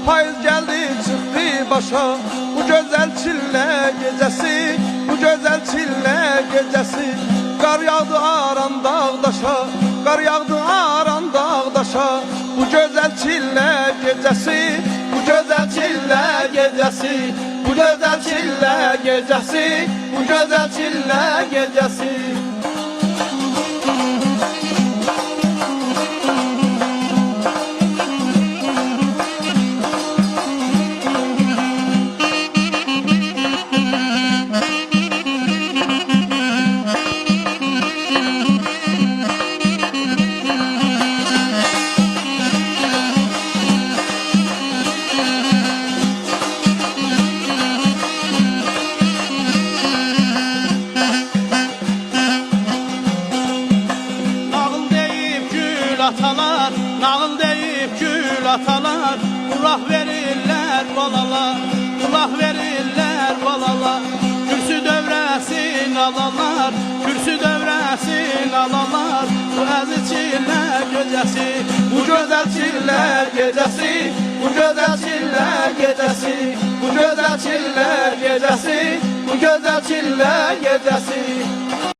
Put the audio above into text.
Payız geldi çıktı başa, bu güzel çille gecesi, bu güzel çille gecesi. Kar yağdı aran dağdaşa, kar yağdı aran dağdaşa. Bu güzel çille gecesi, bu güzel çille gecesi, bu güzel çille gecesi, bu güzel çille gecesi. Atalar, nağıl deyip gül atalar, kulak verirler balalar, kulak verirler balalar. Kürsü dövresin alalar, kürsü dövresin alalar. Bu əziz çiller gecesi, bu güzel çiller gecesi, bu güzel çiller gecesi, bu güzel çiller gecesi, bu güzel çiller gecesi.